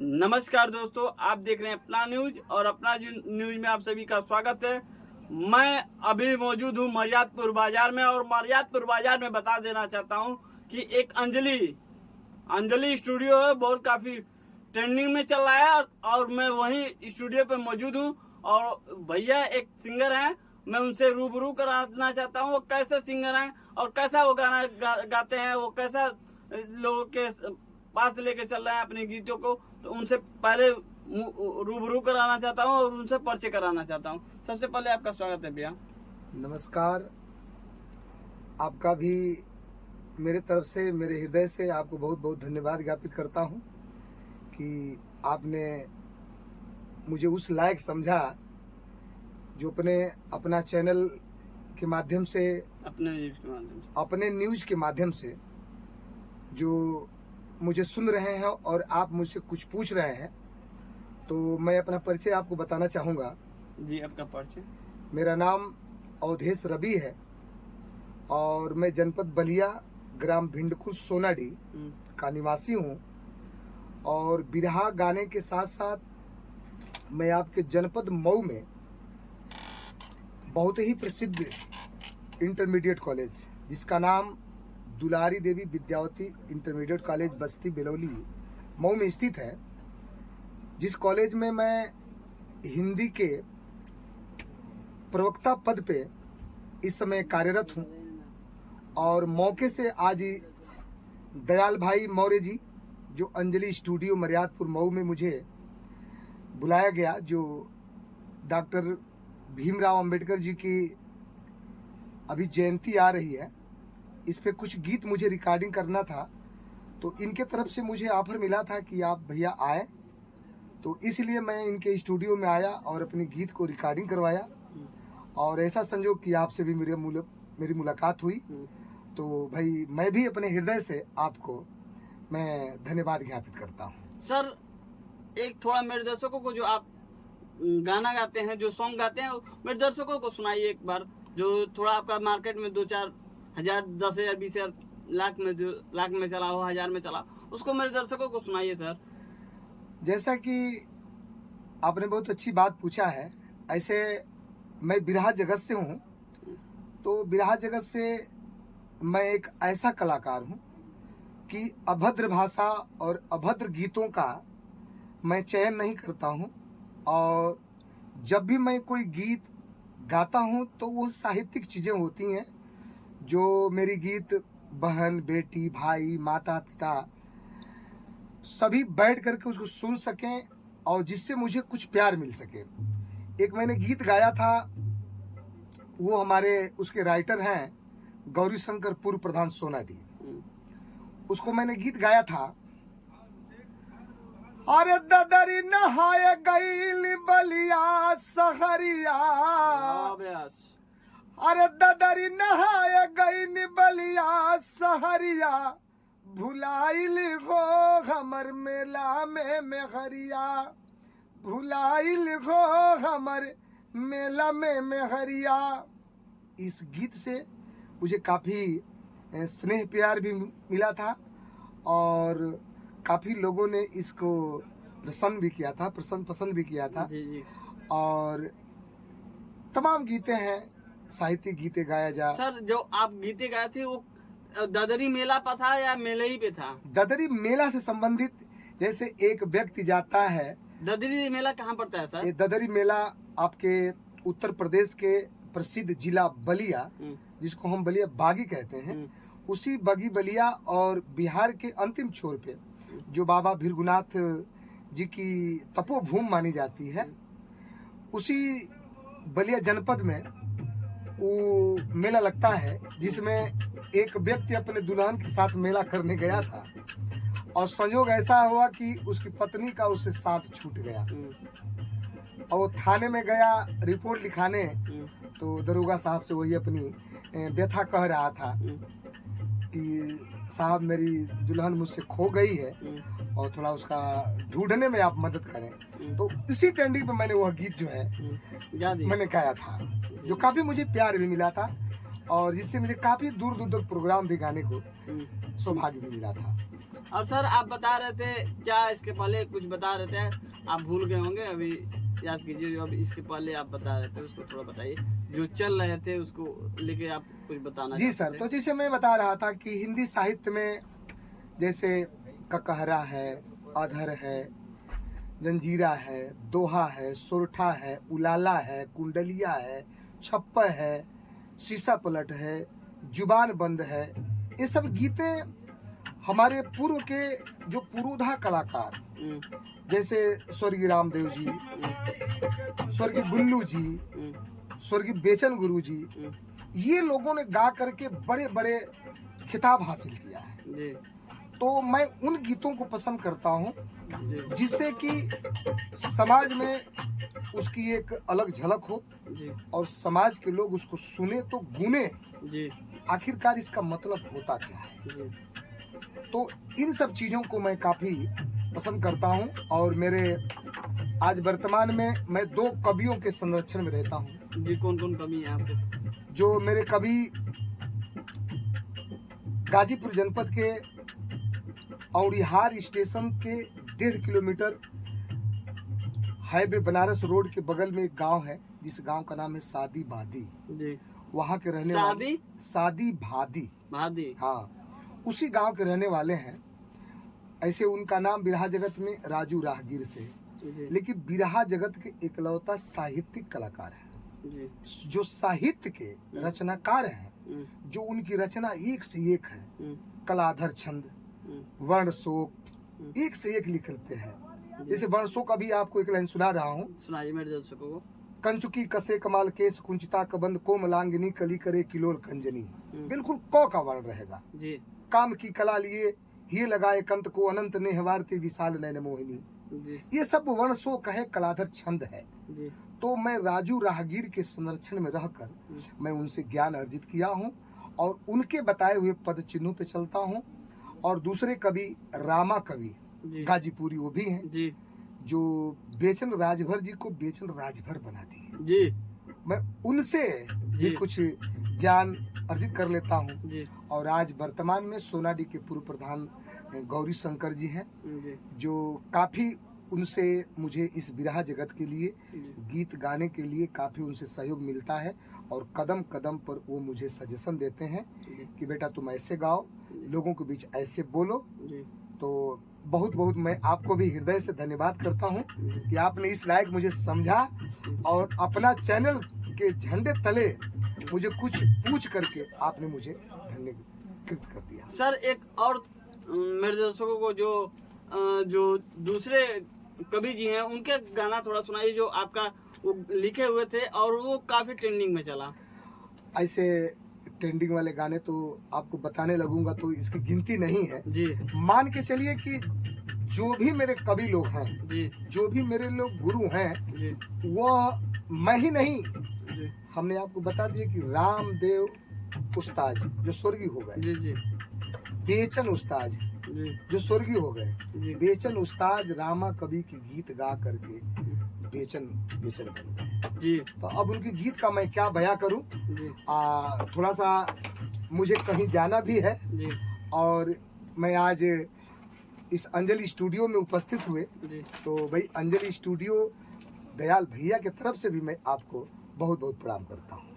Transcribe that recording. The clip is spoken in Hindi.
नमस्कार दोस्तों, आप देख रहे हैं अपना न्यूज और अपना न्यूज में आप सभी का स्वागत है। मैं अभी मौजूद हूँ मर्यादपुर बाजार में और मर्यादपुर बाजार में बता देना चाहता हूँ कि एक अंजलि स्टूडियो है, बहुत काफ़ी ट्रेंडिंग में चल रहा है और मैं वहीं स्टूडियो पे मौजूद हूँ। और भैया एक सिंगर हैं, मैं उनसे रूबरू कराना चाहता हूँ वो कैसे सिंगर हैं और कैसा वो गाना गाते हैं, वो कैसा लोगों के पास लेके चल रहे हैं अपने गीतों को। तो उनसे पहले रूबरू कराना चाहता हूँ और उनसे परिचय कराना चाहता हूँ। सबसे पहले आपका स्वागत है भैया। नमस्कार। आपका भी मेरे तरफ से, मेरे हृदय से आपको बहुत बहुत धन्यवाद ज्ञापित करता हूँ कि आपने मुझे उस लायक समझा जो अपना चैनल के माध्यम से, अपने न्यूज के माध्यम से जो मुझे सुन रहे हैं और आप मुझसे कुछ पूछ रहे हैं। तो मैं अपना परिचय आपको बताना चाहूँगा। जी, आपका परिचय। मेरा नाम अवधेश रवि है और मैं जनपद बलिया, ग्राम भिंडकुल, सोनाडी का निवासी हूँ। और बिरहा गाने के साथ साथ मैं आपके जनपद मऊ में बहुत ही प्रसिद्ध इंटरमीडिएट कॉलेज, जिसका नाम दुलारी देवी विद्यावती इंटरमीडिएट कॉलेज बस्ती बेलौली मऊ में स्थित है, जिस कॉलेज में मैं हिंदी के प्रवक्ता पद पे इस समय कार्यरत हूँ। और मौके से आज दयाल भाई मौर्य जी, जो अंजलि स्टूडियो मर्यादपुर मऊ में मुझे बुलाया गया, जो डॉक्टर भीमराव अंबेडकर जी की अभी जयंती आ रही है, इस पे कुछ गीत मुझे रिकॉर्डिंग करना था। तो इनके तरफ से मुझे ऑफर मिला था कि आप भैया आए, तो इसलिए मैं इनके स्टूडियो में आया और अपने गीत को रिकॉर्डिंग करवाया। और ऐसा संजोग कि आपसे भी मेरी मुलाकात हुई। तो भाई मैं भी अपने हृदय से आपको मैं धन्यवाद ज्ञापित करता हूँ। सर, एक थोड़ा मेरे दर्शकों को, जो आप गाना गाते हैं, जो सॉन्ग गाते हैं, मेरे दर्शकों को सुनाइए एक बार। जो थोड़ा आपका मार्केट में 2-4 हजार, 10,000, 20,000, लाख में चला हो, 1000 में चला, उसको मेरे दर्शकों को सुनाइए सर। जैसा कि आपने बहुत अच्छी बात पूछा है, ऐसे मैं बिरहा जगत से हूँ। तो बिरहा जगत से मैं एक ऐसा कलाकार हूँ कि अभद्र भाषा और अभद्र गीतों का मैं चयन नहीं करता हूँ। और जब भी मैं कोई गीत गाता हूँ तो वो साहित्यिक चीज़ें होती हैं, जो मेरी गीत बहन, बेटी, भाई, माता, पिता सभी बैठ करके उसको सुन सकें और जिससे मुझे कुछ प्यार मिल सके। एक मैंने गीत गाया था, वो हमारे उसके राइटर हैं गौरी शंकर, पूर्व प्रधान, सोनाडी। उसको मैंने गीत गाया था, अरे ददरी नहाए गईल बलिया सहरिया, अरे ददरी नहाए गई बलिया सहरिया, भुलाइल हो हमर मेला में मेहरिया, भुलाइल हो हमर मेला में मेहरिया। इस गीत से मुझे काफ़ी स्नेह प्यार भी मिला था और काफ़ी लोगों ने इसको पसंद भी किया था। जी। और तमाम गीतें हैं, साहित्यिक गीते गाया जा। सर, जो आप गीते गाए थे वो ददरी मेला पर था या मेले ही पे था? ददरी मेला से संबंधित, जैसे एक व्यक्ति जाता है। ददरी मेला कहाँ पड़ता है सर? ये ददरी मेला आपके उत्तर प्रदेश के प्रसिद्ध जिला बलिया, जिसको हम बलिया बागी कहते हैं, उसी बागी बलिया और बिहार के अंतिम छोर पे जो बाबा भृगुनाथ जी की तपोभूमि मानी जाती है, उसी बलिया जनपद में वो मेला लगता है, जिसमें एक व्यक्ति अपने दुल्हन के साथ मेला करने गया था और संयोग ऐसा हुआ कि उसकी पत्नी का उससे साथ छूट गया। और वो थाने में गया रिपोर्ट लिखाने, तो दरोगा साहब से वही अपनी व्यथा कह रहा था कि साहब, मेरी दुल्हन मुझसे खो गई है और थोड़ा उसका ढूंढने में आप मदद करें। तो इसी ट्रेंडिंग पे मैंने वह गीत जो है मैंने गाया था, जो काफ़ी मुझे प्यार भी मिला था और जिससे मुझे काफ़ी दूर दूर तक प्रोग्राम भी गाने को सौभाग्य भी मिला था। और सर आप बता रहे थे क्या, इसके पहले कुछ बता रहे थे, आप भूल गए होंगे, अभी याद कीजिए। जो अब इसके पहले आप बता रहे थे उसको थोड़ा बताइए, जो चल रहे थे उसको लेके आप कुछ बताना जी चाहते सर, थे। तो जैसे मैं बता रहा था कि हिंदी साहित्य में जैसे ककहरा है, अधर है, जंजीरा है, दोहा है, सोरठा है, उलाला है, कुंडलिया है, छप्पा है, शीशा पलट है, जुबान बंद है, ये सब गीतें हमारे पूर्व के जो पुरोधा कलाकार जैसे स्वर्गीय रामदेव जी, स्वर्गीय बुल्लू जी, स्वर्गीय बेचन गुरु जी, ये लोगों ने गा करके बड़े बड़े खिताब हासिल किया है। जी तो मैं उन गीतों को पसंद करता हूँ जी जिससे कि समाज में उसकी एक अलग झलक हो जी और समाज के लोग उसको सुने तो गुने जी आखिरकार इसका मतलब होता क्या है। जी तो इन सब चीज़ों को मैं काफ़ी पसंद करता हूँ और मेरे आज वर्तमान में मैं 2 कवियों के संरक्षण में रहता हूँ। जी कौन कौन कमी है आपके? जो मेरे कवि गाजीपुर जनपद के औड़िहार स्टेशन के 1.5 किलोमीटर हाईवे बनारस रोड के बगल में एक गांव है जिस गांव का नाम है सादी भादी। जी वहाँ के रहने शादी सादी भादी, भादी। हाँ, उसी गांव के रहने वाले हैं। ऐसे उनका नाम बिरहा जगत में राजू राहगीर से, जी लेकिन बिरहा जगत के इकलौता साहित्यिक कलाकार हैं जी जो साहित्य के रचनाकार हैं, जो उनकी रचना एक से एक है। कलाधर छंद, वर्ण शोक, एक से एक लिखते हैं। जैसे वर्ण शोक अभी आपको एक लाइन सुना रहा हूँ। सुनाइए मेरे दर्शकों को। कंचुकी कसे कमाल केस कुंचिता कबंद कोमलांगिनी कली करे किलोल कंजनी, बिल्कुल क का वर्ण रहेगा। जी काम की कला लिए ये लगाए कंत को अनंत नेहवारती विशाल नैन मोहिनी, जी ये सब वर्ण शोक है, कलाधर छंद है। जी तो मैं राजू राहगीर के संरक्षण में रहकर मैं उनसे ज्ञान अर्जित किया हूँ और उनके बताए हुए पद चिन्हों पे चलता हूँ। और दूसरे कवि रामा कवि जी गाजीपुरी वो भी हैं, जी जो बेचन राजभर जी को बेचन राजभर बना दिए। जी मैं उनसे भी जी। कुछ ज्ञान अर्जित कर लेता हूँ। जी और आज वर्तमान में सोनाडी के पूर्व प्रधान गौरी शंकर जी हैं, जी जो काफ़ी उनसे मुझे इस बिरहा जगत के लिए गीत गाने के लिए काफ़ी उनसे सहयोग मिलता है और कदम कदम पर वो मुझे सजेशन देते हैं कि बेटा तुम ऐसे गाओ, लोगों के बीच ऐसे बोलो। जी तो बहुत बहुत मैं आपको भी हृदय से धन्यवाद करता हूँ कि आपने इस लायक मुझे समझा और अपना चैनल के झंडे तले मुझे कुछ पूछ करके आपने मुझे धन्यकृत कर दिया। सर एक और मेरे दर्शकों को जो दूसरे कवि जी हैं उनके गाना थोड़ा सुनाइए जो आपका वो लिखे हुए थे और वो काफी ट्रेंडिंग में चला। ऐसे ट्रेंडिंग वाले गाने तो आपको बताने लगूंगा तो इसकी गिनती नहीं है। जी मान के चलिए कि जो भी मेरे कवि लोग हैं, जी जो भी मेरे लोग गुरु हैं, जी वह मैं ही नहीं, जी हमने आपको बता दिया कि रामदेव उस्ताद जो स्वर्गीय हो गए, जी जी बेचन उस्ताद जी जो स्वर्गीय हो गए, जी बेचन उस्ताद रामा कवि के गीत गा करके बेचन बेचन बन गए। जी तो अब उनके गीत का मैं क्या बयां करूं। जी थोड़ा सा मुझे कहीं जाना भी है जी और मैं आज इस अंजलि स्टूडियो में उपस्थित हुए, जी तो भाई अंजलि स्टूडियो दयाल भैया की तरफ से भी मैं आपको बहुत बहुत प्रणाम करता हूँ।